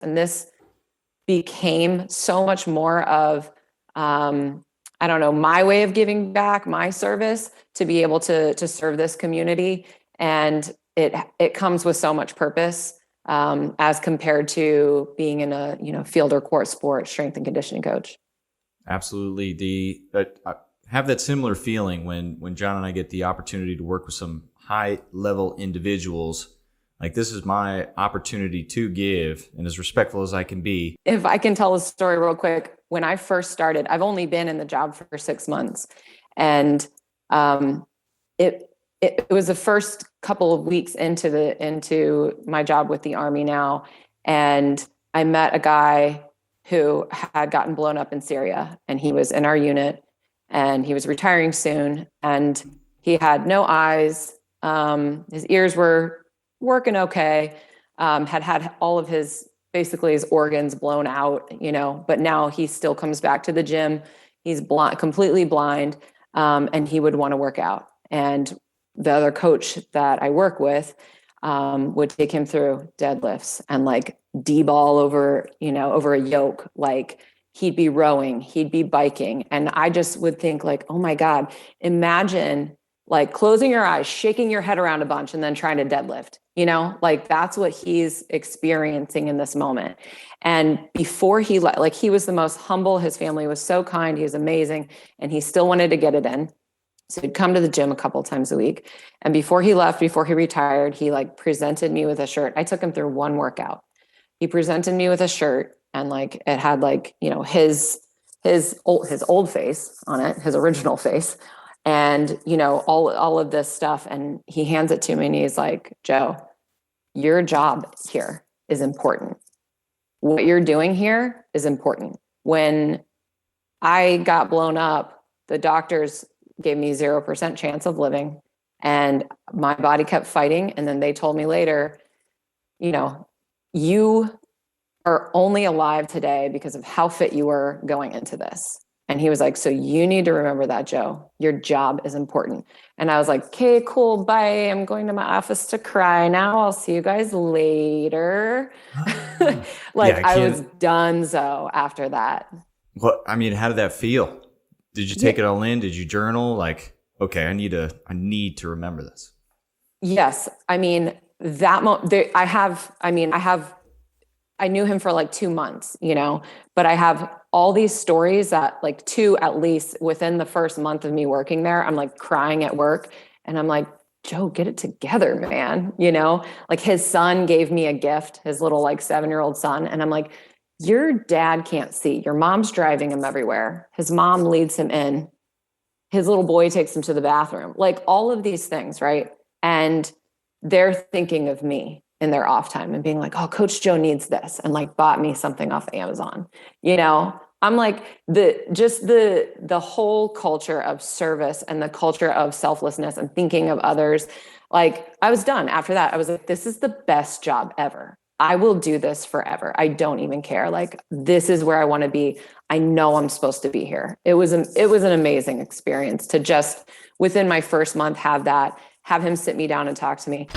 And this became so much more of, I don't know, my way of giving back, my service to be able to serve this community. And it comes with so much purpose, as compared to being in a, field or court sport, strength and conditioning coach. Absolutely. I have that similar feeling when John and I get the opportunity to work with some high level individuals. Like, this is my opportunity to give, and as respectful as I can be. If I can tell a story real quick, when I first started, I've only been in the job for 6 months, and it was the first couple of weeks into my job with the Army now, and I met a guy who had gotten blown up in Syria, and he was in our unit, and he was retiring soon, and he had no eyes. His ears were working okay, had all of basically his organs blown out, but now he still comes back to the gym. He's blind, completely blind, and he would want to work out. And the other coach that I work with would take him through deadlifts and like D-ball over a yoke. Like, he'd be rowing, he'd be biking. And I just would think like, oh my God, imagine like closing your eyes, shaking your head around a bunch, and then trying to deadlift, like that's what he's experiencing in this moment. And before he was the most humble. His family was so kind. He was amazing. And he still wanted to get it in. So he'd come to the gym a couple times a week. And before he retired, he like presented me with a shirt. I took him through one workout. He presented me with a shirt, and like, it had like, his old face on it, his original face. And, all of this stuff. And he hands it to me and he's like, Jo, your job here is important. What you're doing here is important. When I got blown up, the doctors gave me 0% chance of living, and my body kept fighting. And then they told me later, you are only alive today because of how fit you were going into this. And he was like, so you need to remember that, Jo. Your job is important. And I was like, okay, cool, bye. I'm going to my office to cry now. I'll see you guys later. I was donezo after that. Well, I mean, how did that feel? Did you take it all in? Did you journal? Like, okay, I need to remember this. Yes. I mean, I knew him for like 2 months, but I have all these stories that like 2, at least within the first month of me working there, I'm like crying at work, and I'm like, Jo, get it together, man. Like, his son gave me a gift, his little like 7-year-old son. And I'm like, your dad can't see. Your mom's driving him everywhere. His mom leads him in. His little boy takes him to the bathroom. Like, all of these things, right? And they're thinking of me in their off time and being like, oh, Coach Jo needs this, and like bought me something off Amazon. I'm like, the whole culture of service and the culture of selflessness and thinking of others. Like, I was done after that. I was like, this is the best job ever. I will do this forever. I don't even care. Like, this is where I want to be. I know I'm supposed to be here. It was an amazing experience to just within my first month have him sit me down and talk to me.